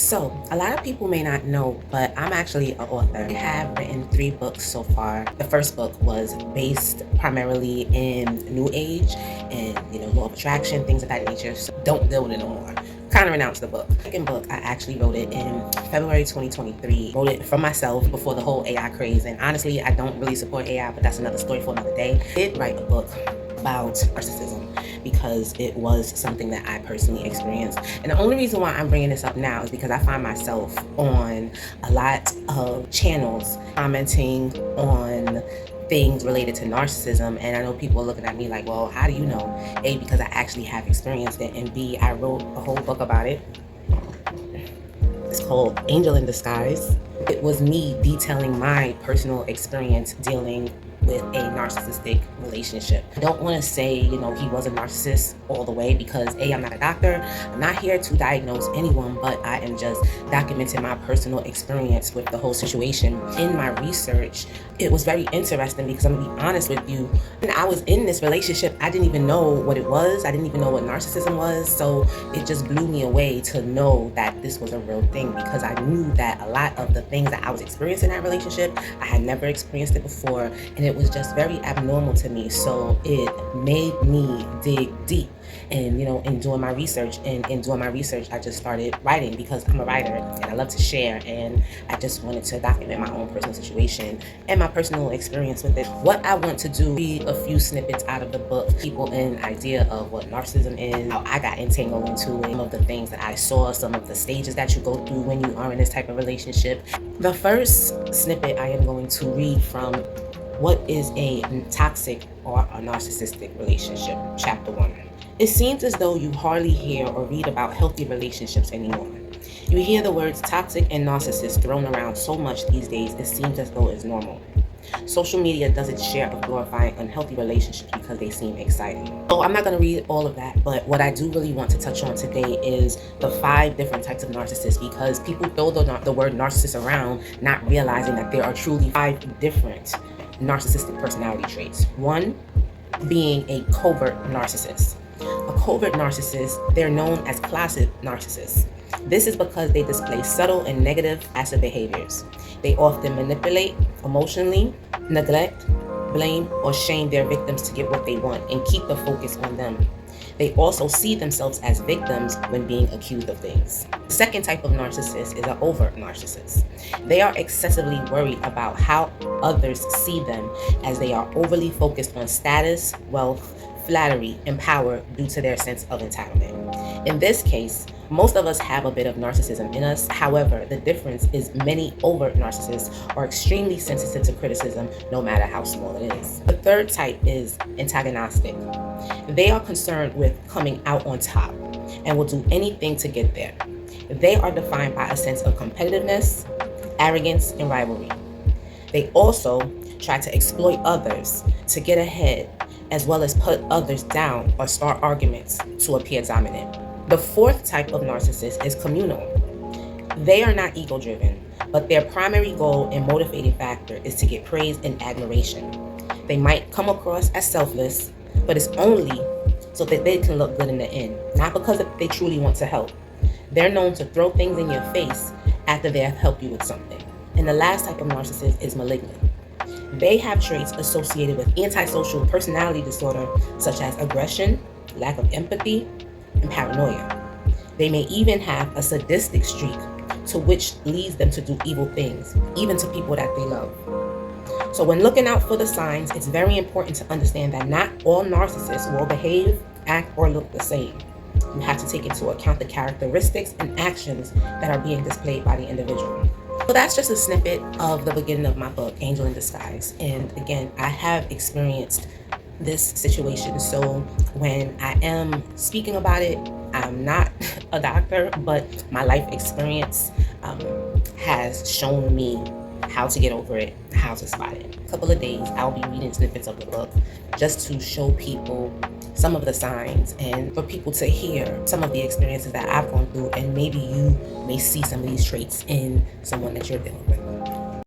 So, a lot of people may not know, but I'm actually an author. I have written 3 books so far. The first book was based primarily in New Age and, law of attraction, things of that nature. So don't deal with it no more. Kind of renounce the book. The second book, I actually wrote it in February 2023. Wrote it for myself before the whole AI craze. And honestly, I don't really support AI, but that's another story for another day. I did write a book about narcissism because it was something that I personally experienced. And the only reason why I'm bringing this up now is because I find myself on a lot of channels commenting on things related to narcissism, and I know people are looking at me like, well, how do you know? A, because I actually have experienced it, and B, I wrote a whole book about it. It's called Angel in Disguise. It was me detailing my personal experience dealing with a narcissistic relationship. I don't want to say, he was a narcissist all the way because A, I'm not a doctor. I'm not here to diagnose anyone, but I am just documenting my personal experience with the whole situation. In my research, it was very interesting because I'm gonna be honest with you, when I was in this relationship, I didn't even know what it was. I didn't even know what narcissism was. So it just blew me away to know that this was a real thing, because I knew that a lot of the things that I was experiencing in that relationship, I had never experienced it before, and it was just very abnormal to me. So it made me dig deep and in doing my research. And in doing my research, I just started writing because I'm a writer and I love to share, and I just wanted to document my own personal situation and my personal experience with it. What I want to do, read a few snippets out of the book, people an idea of what narcissism is, how I got entangled into it, some of the things that I saw, some of the stages that you go through when you are in this type of relationship. The first snippet I am going to read from What is a Toxic or a Narcissistic Relationship? Chapter 1. It seems as though you hardly hear or read about healthy relationships anymore. You hear the words toxic and narcissist thrown around so much these days, it seems as though it's normal. Social media does its share of glorifying unhealthy relationships because they seem exciting. So I'm not going to read all of that, but what I do really want to touch on today is the 5 different types of narcissists, because people throw the word narcissist around, not realizing that there are truly 5 different narcissistic personality traits. 1, being a covert narcissist. A covert narcissist, they're known as closet narcissists. This is because they display subtle and negative passive behaviors. They often manipulate emotionally, neglect, blame, or shame their victims to get what they want and keep the focus on them. They also see themselves as victims when being accused of things. The second type of narcissist is an overt narcissist. They are excessively worried about how others see them, as they are overly focused on status, wealth, flattery, and power due to their sense of entitlement. In this case, most of us have a bit of narcissism in us. However, the difference is many overt narcissists are extremely sensitive to criticism, no matter how small it is. The third type is antagonistic. They are concerned with coming out on top and will do anything to get there. They are defined by a sense of competitiveness, arrogance, and rivalry. They also try to exploit others to get ahead, as well as put others down or start arguments to appear dominant. The fourth type of narcissist is communal. They are not ego-driven, but their primary goal and motivating factor is to get praise and admiration. They might come across as selfless, but it's only so that they can look good in the end, not because they truly want to help. They're known to throw things in your face after they have helped you with something. And the last type of narcissist is malignant. They have traits associated with antisocial personality disorder, such as aggression, lack of empathy, and paranoia. They may even have a sadistic streak, to which leads them to do evil things, even to people that they love. So when looking out for the signs, it's very important to understand that not all narcissists will behave, act, or look the same. You have to take into account the characteristics and actions that are being displayed by the individual. So that's just a snippet of the beginning of my book, Angel in Disguise. And again, I have experienced this situation. So when I am speaking about it, I'm not a doctor, but my life experience has shown me how to get over it, how to spot it. A couple of days, I'll be reading snippets of the book just to show people some of the signs and for people to hear some of the experiences that I've gone through, and maybe you may see some of these traits in someone that you're dealing with.